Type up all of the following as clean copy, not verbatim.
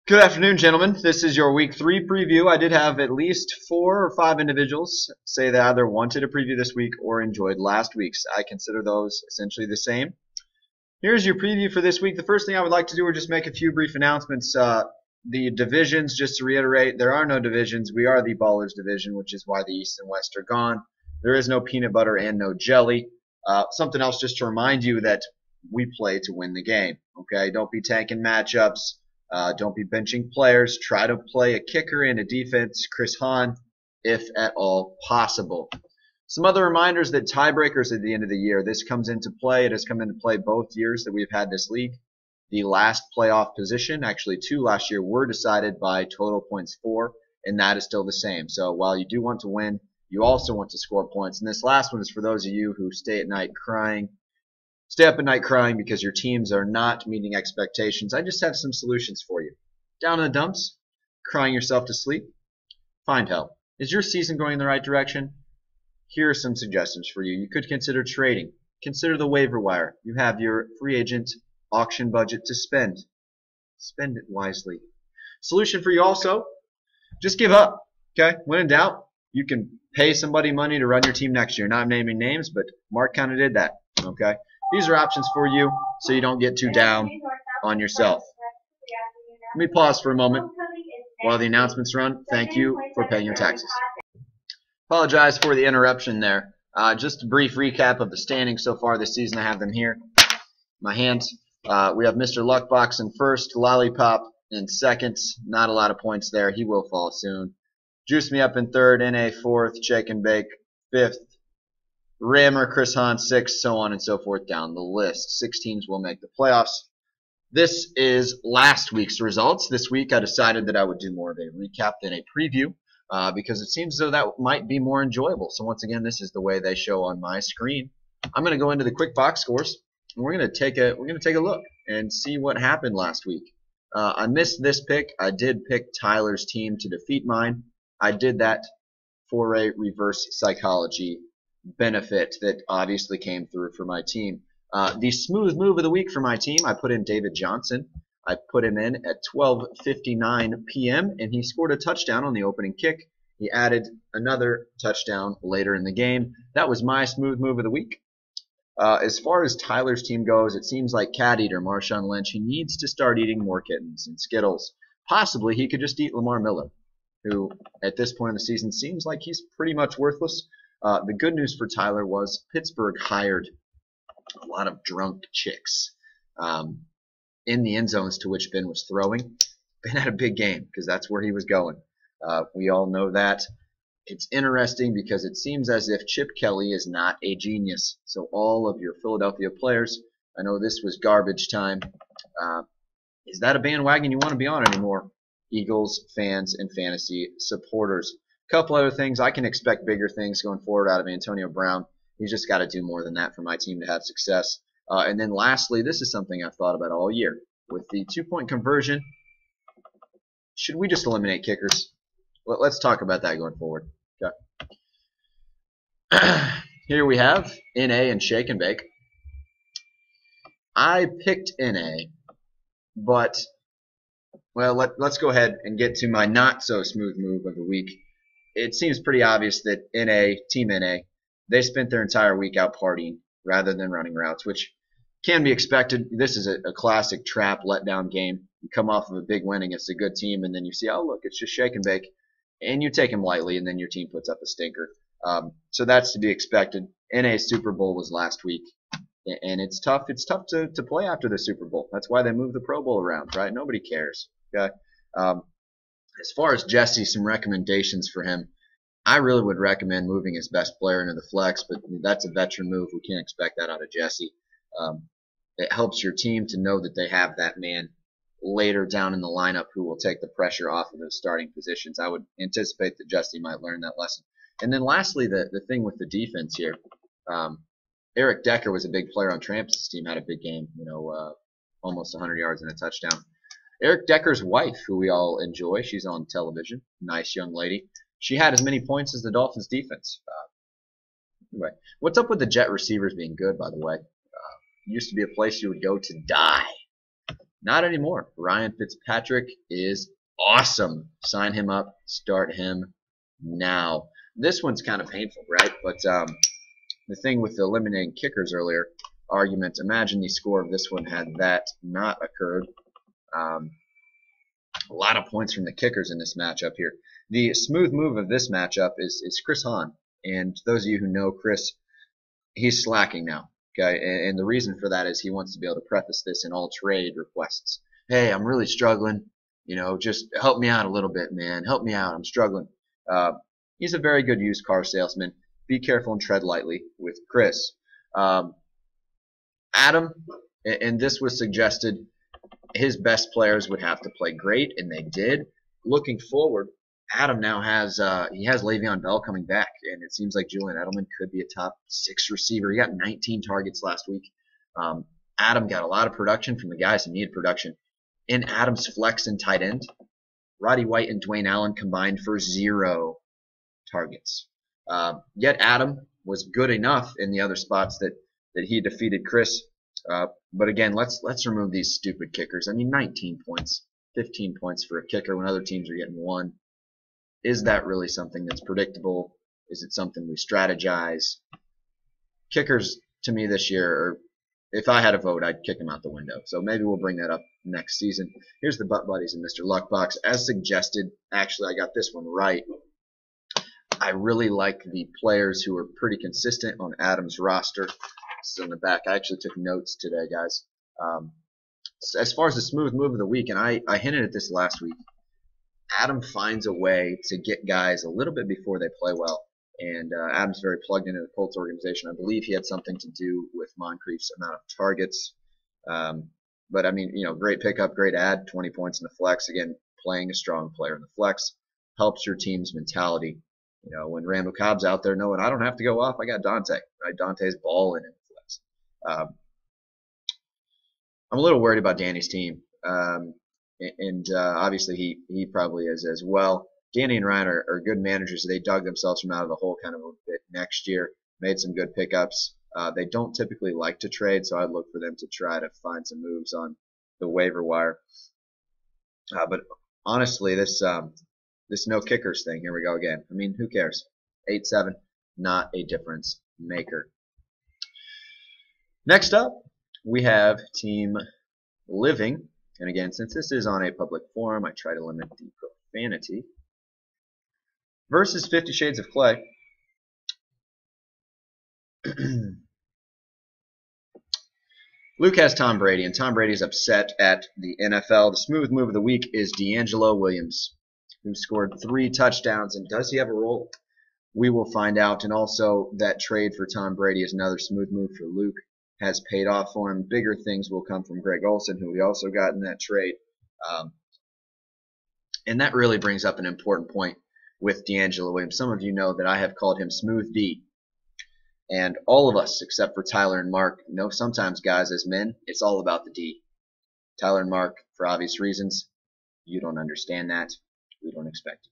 Good afternoon, gentlemen. This is your week 3 preview. I did have at least 4 or 5 individuals say they either wanted a preview this week or enjoyed last week's. I consider those essentially the same. Here's your preview for this week. The first thing I would like to do is just make a few brief announcements. The divisions, just to reiterate, there are no divisions. We are the Ballers division, which is why the East and West are gone. There is no peanut butter and no jelly. Something else just to remind you that we play to win the game. Okay, don't be tanking matchups. Don't be benching players. Try to play a kicker and a defense, Chris Hahn, if at all possible. Some other reminders that tiebreakers at the end of the year. This comes into play. It has come into play both years that we've had this league. The last playoff position, actually 2 last year, were decided by total points 4, and that is still the same. So while you do want to win, you also want to score points. And this last one is for those of you who stay up at night crying because your teams are not meeting expectations. I just have some solutions for you. Down in the dumps, crying yourself to sleep, find help. Is your season going in the right direction? Here are some suggestions for you. You could consider trading. Consider the waiver wire. You have your free agent auction budget to spend. Spend it wisely. Solution for you also, just give up. Okay? When in doubt, you can pay somebody money to run your team next year. Not naming names, but Mark kind of did that. Okay? These are options for you so you don't get too down on yourself. Let me pause for a moment while the announcements run. Thank you for paying your taxes. Apologize for the interruption there. Just a brief recap of the standings so far this season. I have them here. My hands. We have Mr. Luckbox in first, Lollipop in second. Not a lot of points there. He will fall soon. Juice Me Up in third, NA fourth, Shake and Bake fifth. Rammer, Chris Hahn, 6, so on and so forth down the list. 6 teams will make the playoffs. This is last week's results. This week I decided that I would do more of a recap than a preview because it seems as though that might be more enjoyable. So once again, this is the way they show on my screen. I'm going to go into the quick box scores and we're going to take a look and see what happened last week. I missed this pick. I did pick Tyler's team to defeat mine. I did that for a reverse psychology benefit that obviously came through for my team. The smooth move of the week for my team, I put in David Johnson. I put him in at 12:59 p.m. and he scored a touchdown on the opening kick. He added another touchdown later in the game. That was my smooth move of the week. As far as Tyler's team goes, it seems like Cat Eater, Marshawn Lynch, he needs to start eating more kittens and Skittles. Possibly he could just eat Lamar Miller, who at this point in the season seems like he's pretty much worthless. The good news for Tyler was Pittsburgh hired a lot of drunk chicks in the end zones to which Ben was throwing. Ben had a big game because that's where he was going. We all know that. It's interesting because it seems as if Chip Kelly is not a genius. So all of your Philadelphia players, I know this was garbage time. Is that a bandwagon you want to be on anymore? Eagles fans and fantasy supporters. Couple other things. I can expect bigger things going forward out of Antonio Brown. He's just got to do more than that for my team to have success. And then lastly, this is something I've thought about all year. With the 2-point conversion, should we just eliminate kickers? Let's talk about that going forward. Okay. Here we have NA and Shake and Bake. I picked NA, but, well, let's go ahead and get to my not-so-smooth move of the week. It seems pretty obvious that Team NA, they spent their entire week out partying rather than running routes, which can be expected. This is a classic trap letdown game. You come off of a big win against a good team, and then you see, oh, look, it's just Shake and Bake, and you take them lightly, and then your team puts up a stinker. So that's to be expected. NA's Super Bowl was last week, and it's tough. It's tough to play after the Super Bowl. That's why they move the Pro Bowl around, right? Nobody cares. Okay. As far as Jesse, some recommendations for him. I really would recommend moving his best player into the flex, but that's a veteran move. We can't expect that out of Jesse. It helps your team to know that they have that man later down in the lineup who will take the pressure off of the starting positions. I would anticipate that Jesse might learn that lesson. And then lastly, the thing with the defense here. Eric Decker was a big player on Tramp's team, had a big game, almost 100 yards and a touchdown. Eric Decker's wife, who we all enjoy, she's on television, nice young lady. She had as many points as the Dolphins' defense. Anyway, what's up with the Jet receivers being good, by the way? Used to be a place you would go to die. Not anymore. Ryan Fitzpatrick is awesome. Sign him up. Start him now. This one's kind of painful, right? But the thing with eliminating kickers earlier, argument, imagine the score of this one had that not occurred. A lot of points from the kickers in this matchup here. The smooth move of this matchup is Chris Hahn. And those of you who know Chris, he's slacking now. Okay, and the reason for that is he wants to be able to preface this in all trade requests. Hey, I'm really struggling. You know, just help me out a little bit, man. Help me out. I'm struggling. He's a very good used car salesman. Be careful and tread lightly with Chris. Adam, and this was suggested, his best players would have to play great, and they did. Looking forward, Adam now has Le'Veon Bell coming back, and it seems like Julian Edelman could be a top 6 receiver. He got 19 targets last week. Adam got a lot of production from the guys who needed production. In Adam's flex and tight end, Roddy White and Dwayne Allen combined for 0 targets. Yet Adam was good enough in the other spots that he defeated Chris. But again, let's remove these stupid kickers. I mean, 19 points, 15 points for a kicker when other teams are getting 1. Is that really something that's predictable? Is it something we strategize? Kickers, to me this year, or if I had a vote, I'd kick them out the window. So maybe we'll bring that up next season. Here's the Butt Buddies and Mr. Luckbox. As suggested, actually, I got this one right. I really like the players who are pretty consistent on Adam's roster. This is on the back. I actually took notes today, guys. As far as the smooth move of the week, and I hinted at this last week, Adam finds a way to get guys a little bit before they play well. And Adam's very plugged into the Colts organization. I believe he had something to do with Moncrief's amount of targets. But, I mean, you know, great pickup, great ad, 20 points in the flex. Again, playing a strong player in the flex helps your team's mentality. You know, when Randall Cobb's out there knowing I don't have to go off, I got Dante. Right? Dante's balling in the flex. I'm a little worried about Danny's team. Obviously he probably is as well. Danny and Ryan are good managers. They dug themselves from out of the hole kind of a bit next year, made some good pickups. They don't typically like to trade, so I'd look for them to try to find some moves on the waiver wire. But honestly, this no kickers thing, here we go again. I mean, who cares? 8-7, not a difference maker. Next up, we have Team Living. And again, since this is on a public forum, I try to limit the profanity. Versus 50 Shades of Clay. Luke has Tom Brady, and Tom Brady's upset at the NFL. The smooth move of the week is D'Angelo Williams, who scored 3 touchdowns. And does he have a role? We will find out. And also, that trade for Tom Brady is another smooth move for Luke. Has paid off for him. Bigger things will come from Greg Olsen, who we also got in that trade. And that really brings up an important point with D'Angelo Williams. Some of you know that I have called him Smooth D. And all of us, except for Tyler and Mark, know sometimes, guys, as men, it's all about the D. Tyler and Mark, for obvious reasons, you don't understand that. We don't expect you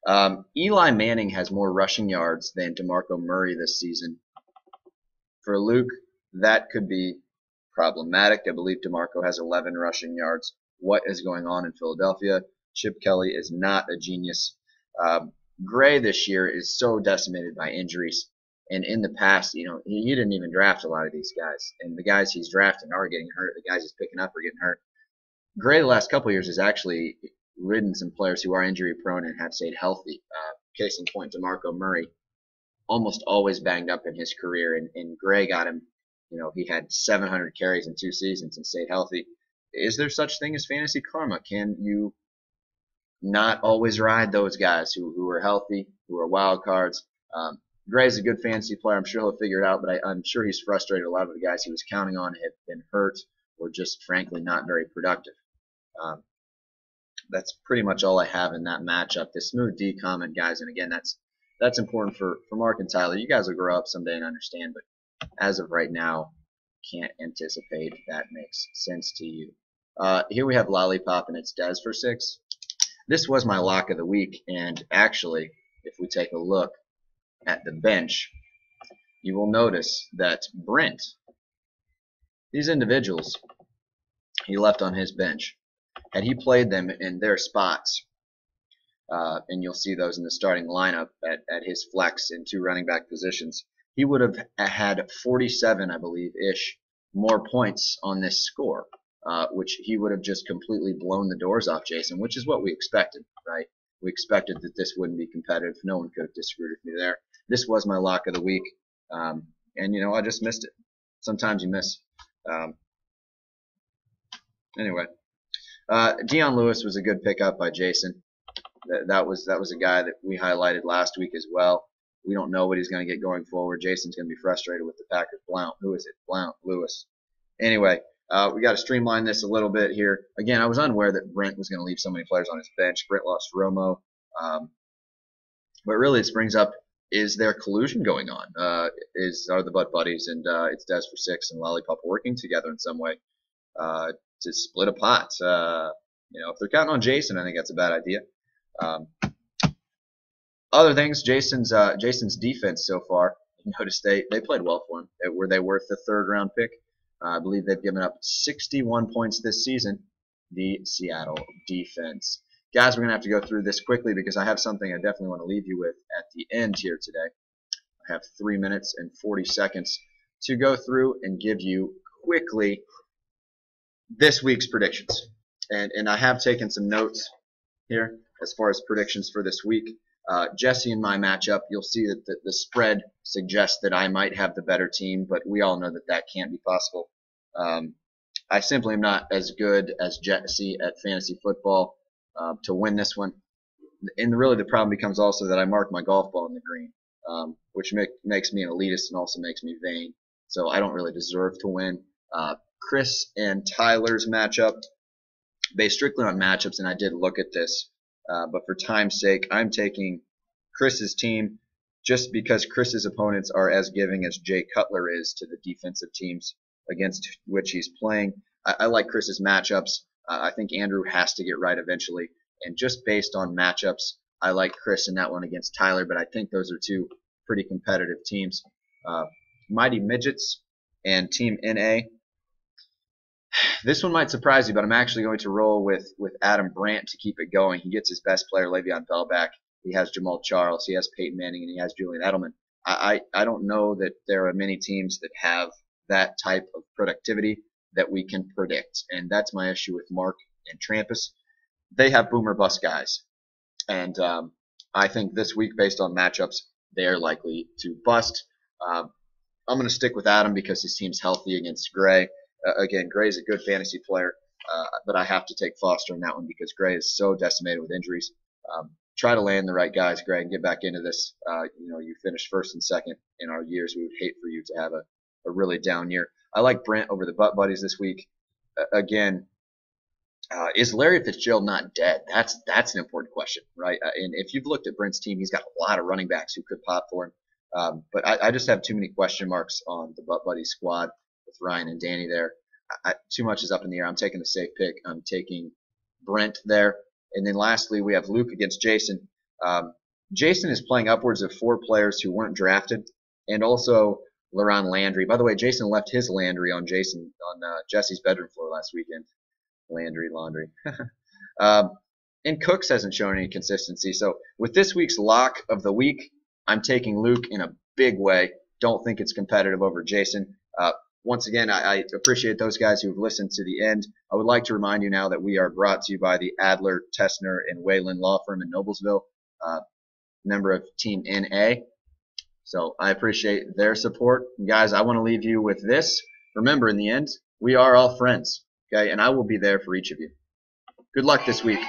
to. Eli Manning has more rushing yards than DeMarco Murray this season. For Luke, that could be problematic. I believe DeMarco has 11 rushing yards. What is going on in Philadelphia? Chip Kelly is not a genius. Gray this year is so decimated by injuries. And in the past, you know, he didn't even draft a lot of these guys. And the guys he's drafting are getting hurt. The guys he's picking up are getting hurt. Gray the last couple of years has actually ridden some players who are injury prone and have stayed healthy. Case in point, DeMarco Murray, almost always banged up in his career. And Gray got him, you know, he had 700 carries in 2 seasons and stayed healthy. Is there such thing as fantasy karma? Can you not always ride those guys who are healthy, who are wild cards? Gray's a good fantasy player. I'm sure he'll figure it out, but I'm sure he's frustrated. A lot of the guys he was counting on have been hurt or just, frankly, not very productive. That's pretty much all I have in that matchup. The smooth D comment, guys, and again, that's important for Mark and Tyler. You guys will grow up someday and understand, but as of right now, can't anticipate if that makes sense to you. Here we have Lollipop, and it's Des for 6. This was my lock of the week, and actually, if we take a look at the bench, you will notice that Brent, these individuals he left on his bench. Had he played them in their spots, and you'll see those in the starting lineup at his flex in 2 running back positions, he would have had 47, I believe, ish, more points on this score, which he would have just completely blown the doors off Jason, which is what we expected, right? We expected that this wouldn't be competitive. No one could have disagreed with me there. This was my lock of the week, and I just missed it. Sometimes you miss. Anyway, Dion Lewis was a good pickup by Jason. That was a guy that we highlighted last week as well. We don't know what he's going to get going forward. Jason's going to be frustrated with the Packers. Blount. Who is it? Blount. Lewis. Anyway, we got to streamline this a little bit here. Again, I was unaware that Brent was going to leave so many players on his bench. Brent lost Romo. But really, this brings up, is there collusion going on? Are the Butt Buddies and it's Des for 6 and Lollipop working together in some way to split a pot? If they're counting on Jason, I think that's a bad idea. Other things, Jason's defense so far. You notice they played well for him. Were they worth the 3rd round pick? I believe they've given up 61 points this season. The Seattle defense. Guys, we're gonna have to go through this quickly because I have something I definitely want to leave you with at the end here today. I have 3 minutes and 40 seconds to go through and give you quickly this week's predictions. And I have taken some notes here as far as predictions for this week. Jesse and my matchup, you'll see that the spread suggests that I might have the better team, but we all know that can't be possible. I simply am not as good as Jesse at fantasy football to win this one. And really the problem becomes also that I mark my golf ball in the green, which makes me an elitist and also makes me vain. So I don't really deserve to win. Chris and Tyler's matchup, based strictly on matchups, and I did look at this, but for time's sake, I'm taking Chris's team just because Chris's opponents are as giving as Jay Cutler is to the defensive teams against which he's playing. I like Chris's matchups. I think Andrew has to get right eventually, and just based on matchups, I like Chris in that one against Tyler, but I think those are 2 pretty competitive teams. Mighty Midgets and Team NA. This one might surprise you, but I'm actually going to roll with Adam Brandt to keep it going. He gets his best player, Le'Veon Bell, back. He has Jamal Charles. He has Peyton Manning, and he has Julian Edelman. I don't know that there are many teams that have that type of productivity that we can predict, and that's my issue with Mark and Trampus. They have boomer bust guys, and I think this week, based on matchups, they are likely to bust. I'm going to stick with Adam because his team's healthy against Gray. Again, Gray's a good fantasy player, but I have to take Foster in that one because Gray is so decimated with injuries. Try to land the right guys, Gray, and get back into this. You finished 1st and 2nd in our years. We would hate for you to have a really down year. I like Brent over the Butt Buddies this week. Again, is Larry Fitzgerald not dead? That's an important question, right? And if you've looked at Brent's team, he's got a lot of running backs who could pop for him. But I just have too many question marks on the Butt Buddies squad with Ryan and Danny there. Too much is up in the air. I'm taking the safe pick. I'm taking Brent there. And then lastly, we have Luke against Jason. Jason is playing upwards of 4 players who weren't drafted, and also LaRon Landry. By the way, Jason left his Landry on Jesse's bedroom floor last weekend. Laundry. And Cooks hasn't shown any consistency. So with this week's lock of the week, I'm taking Luke in a big way. Don't think it's competitive over Jason. Once again, I appreciate those guys who've listened to the end. I would like to remind you now that we are brought to you by the Adler, Tessner, and Wayland Law Firm in Noblesville, member of Team NA. So I appreciate their support. And guys, I want to leave you with this. Remember, in the end, we are all friends, okay? And I will be there for each of you. Good luck this week.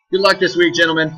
Good luck this week, gentlemen.